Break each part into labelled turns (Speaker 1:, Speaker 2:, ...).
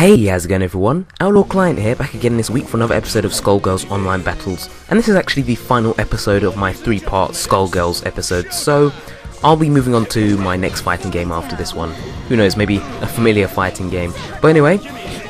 Speaker 1: Hey, how's it going everyone? OutlawClient here, back again this week for another episode of Skullgirls Online Battles. And this is actually the final episode of my 3-part Skullgirls episode, so I'll be moving on to my next fighting game after this one. Who knows, maybe a familiar fighting game. But anyway,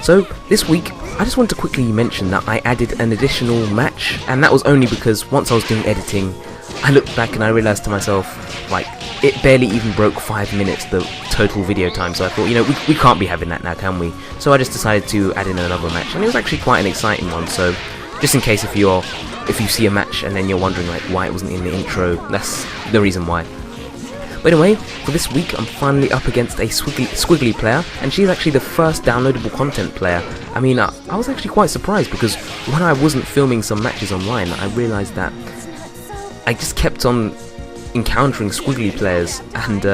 Speaker 1: so this week, I just want to quickly mention that I added an additional match, and that was only because once I was doing editing, I looked back and I realised to myself, like, it barely even broke 5 minutes, the total video time, so I thought, you know, we can't be having that now, can we? So I just decided to add in another match, and it was actually quite an exciting one, so just in case if you see a match and then you're wondering like why it wasn't in the intro, that's the reason why. But anyway, for this week I'm finally up against a Squigly player, and she's actually the first downloadable content player. I mean, I was actually quite surprised because when I wasn't filming some matches online, I realised that I just kept on encountering Squigly players, and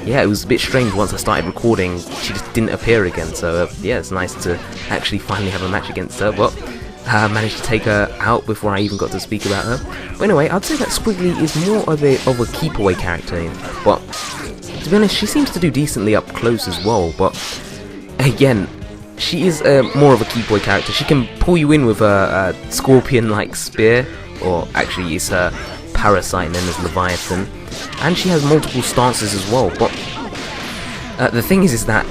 Speaker 1: yeah, it was a bit strange once I started recording. She just didn't appear again, so yeah, it's nice to actually finally have a match against her. But managed to take her out before I even got to speak about her. But anyway, I'd say that Squigly is more of a keep away character, but to be honest, she seems to do decently up close as well. But again, she is more of a keep away character. She can pull you in with a scorpion-like spear, or actually it's her parasite known as Leviathan, and she has multiple stances as well. But the thing is that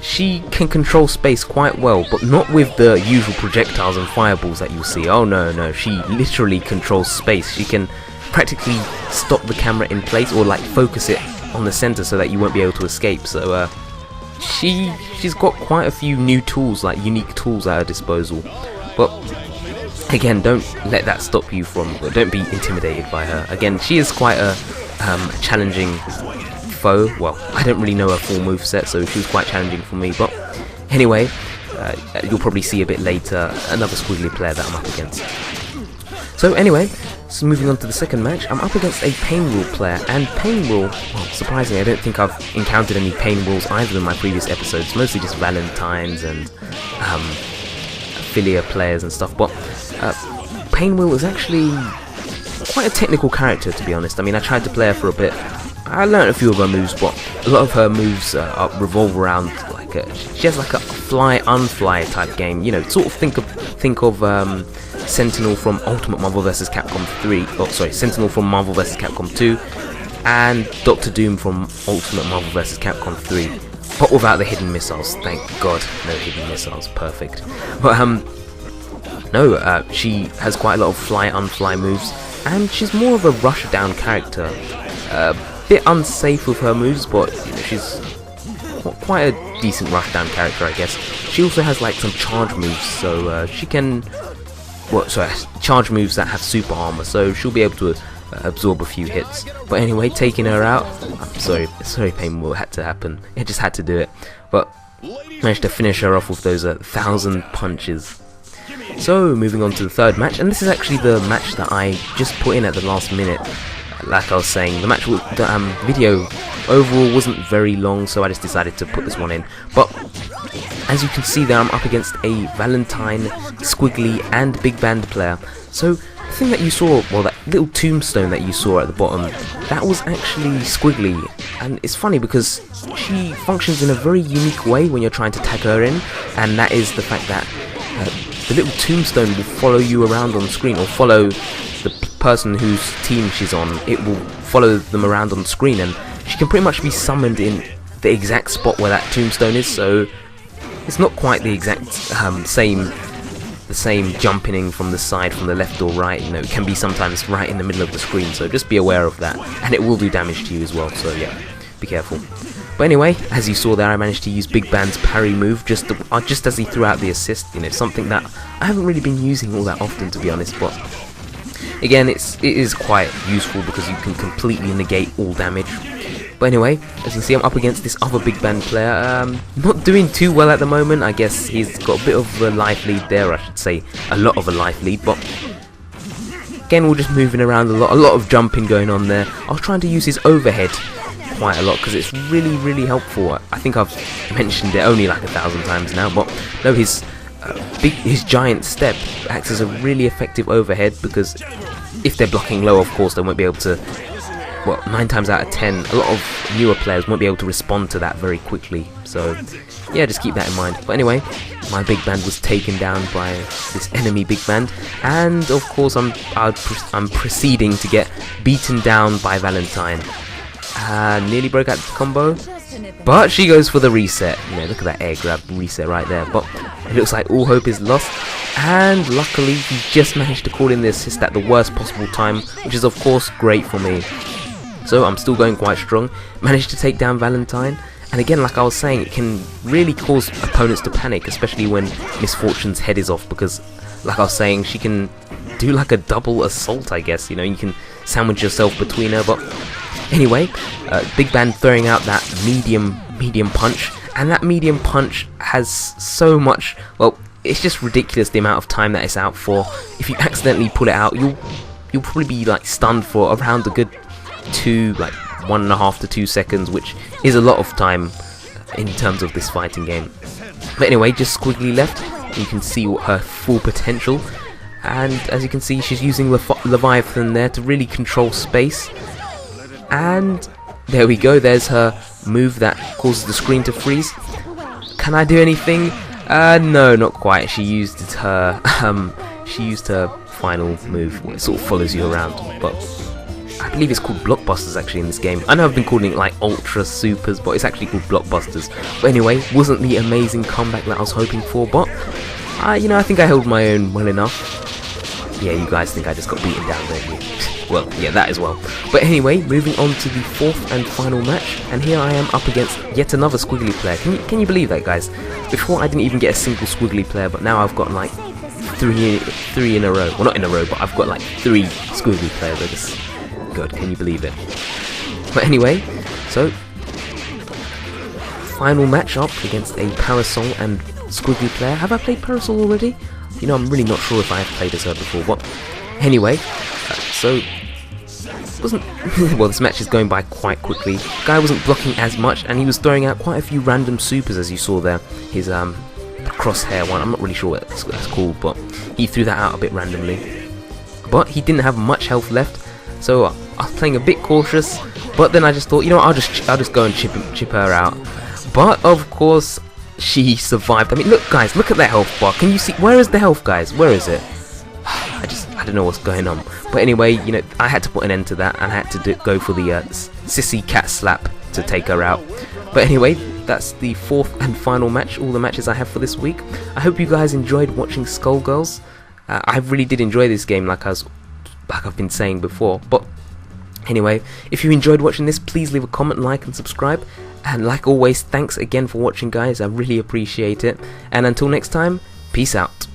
Speaker 1: she can control space quite well, but not with the usual projectiles and fireballs that you'll see. Oh no, she literally controls space. She can practically stop the camera in place or like focus it on the center so that you won't be able to escape. So she's got quite a few new tools, like unique tools at her disposal. But again, don't let that stop you from, or don't be intimidated by her. Again, she is quite a challenging foe. Well, I don't really know her full moveset, so she was quite challenging for me. But anyway, you'll probably see a bit later another Squigly player that I'm up against. So anyway, so moving on to the second match, I'm up against a Pain Rule player, and Pain Rule, well, surprisingly, I don't think I've encountered any Pain Rules either in my previous episodes, mostly just Valentines and Philia players and stuff. But Pain Wheel is actually quite a technical character, to be honest. I mean, I tried to play her for a bit. I learned a few of her moves, but a lot of her moves revolve around like she has like a fly-unfly type game. You know, sort of think of Sentinel from Ultimate Marvel vs. Capcom 3. Oh, sorry, Sentinel from Marvel vs. Capcom 2, and Dr. Doom from Ultimate Marvel vs. Capcom 3. But without the hidden missiles, thank God, no hidden missiles, perfect. But no, she has quite a lot of fly-unfly moves, and she's more of a rush-down character. A bit unsafe with her moves, but you know, she's quite a decent rush-down character, I guess. She also has like some charge moves, so she can, charge moves that have super armor, so she'll be able to absorb a few hits. But anyway, taking her out, I'm sorry Pain Will had to happen, it just had to do it, but managed to finish her off with those 1,000 punches. So moving on to the third match, and this is actually the match that I just put in at the last minute. Like I was saying, the video overall wasn't very long, so I just decided to put this one in. But as you can see there, I'm up against a Valentine, Squigly and Big Band player. So the thing that you saw, well, that little tombstone that you saw at the bottom, that was actually Squigly. And it's funny because she functions in a very unique way when you're trying to tag her in, and that is the fact that the little tombstone will follow you around on screen, or follow the person whose team she's on. It will follow them around on screen, and she can pretty much be summoned in the exact spot where that tombstone is. So it's not quite the exact same jumping from the side, from the left or right. You know, it can be sometimes right in the middle of the screen. So just be aware of that, and it will do damage to you as well. So yeah, be careful. But anyway, as you saw there, I managed to use Big Band's parry move just as he threw out the assist. You know, something that I haven't really been using all that often, to be honest. But again, it is quite useful because you can completely negate all damage. But anyway, as you can see, I'm up against this other Big Band player. Not doing too well at the moment. I guess he's got a bit of a life lead there. I should say a lot of a life lead. But again, we're just moving around a lot of jumping going on there. I was trying to use his overhead quite a lot because it's really helpful. I think I've mentioned it only like 1,000 times now, but no, his giant step acts as a really effective overhead, because if they're blocking low, of course they won't be able to well, 9 times out of 10, a lot of newer players won't be able to respond to that very quickly. So yeah, just keep that in mind. But anyway, my big band was taken down by this enemy big band, and of course I'm proceeding to get beaten down by Valentine. Nearly broke out the combo, but she goes for the reset. You know, look at that air grab reset right there. But it looks like all hope is lost, and luckily he just managed to call in the assist at the worst possible time, which is of course great for me. So I'm still going quite strong, managed to take down Valentine, and again, like I was saying, it can really cause opponents to panic, especially when Miss Fortune's head is off, because like I was saying, she can do like a double assault, I guess. You know, you can sandwich yourself between her. But anyway, Big Band throwing out that medium punch, and that medium punch has so much, well, it's just ridiculous the amount of time that it's out for. If you accidentally pull it out, you'll probably be like stunned for around a good 1.5 to 2 seconds, which is a lot of time in terms of this fighting game. But anyway, just Squigly left. You can see her full potential, and as you can see, she's using Leviathan there to really control space. And there we go, there's her move that causes the screen to freeze. Can I do anything? No, not quite. She used her final move. It sort of follows you around, but I believe it's called Blockbusters actually in this game. I know I've been calling it like Ultra Supers, but it's actually called Blockbusters. But anyway, wasn't the amazing comeback that I was hoping for, but you know, I think I held my own well enough. Yeah, you guys think I just got beaten down, don't you? Well, yeah, that as well. But anyway, moving on to the 4th and final match, and here I am up against yet another Squigly player. Can you believe that, guys? Before I didn't even get a single Squigly player, but now I've got like three in a row. Well, not in a row, but I've got like 3 Squigly players. I just, God, can you believe it? But anyway, so final match up against a Parasol and Squigly player. Have I played Parasol already? You know, I'm really not sure if I have played as her before. But anyway, so wasn't well, this match is going by quite quickly. The guy wasn't blocking as much, and he was throwing out quite a few random supers, as you saw there. His crosshair one, I'm not really sure what that's called, but he threw that out a bit randomly. But he didn't have much health left, so I was playing a bit cautious. But then I just thought, you know what, I'll just go and chip her out. But of course, she survived. I mean, look, guys, look at that health bar. Can you see? Where is the health, guys? Where is it? I don't know what's going on. But anyway, you know, I had to put an end to that, and I had to go for the sissy cat slap to take her out. But anyway, that's the 4th and final match, all the matches I have for this week. I hope you guys enjoyed watching Skullgirls. I really did enjoy this game, like I've been saying before. But anyway, if you enjoyed watching this, please leave a comment, like, and subscribe. And like always, thanks again for watching, guys. I really appreciate it. And until next time, peace out.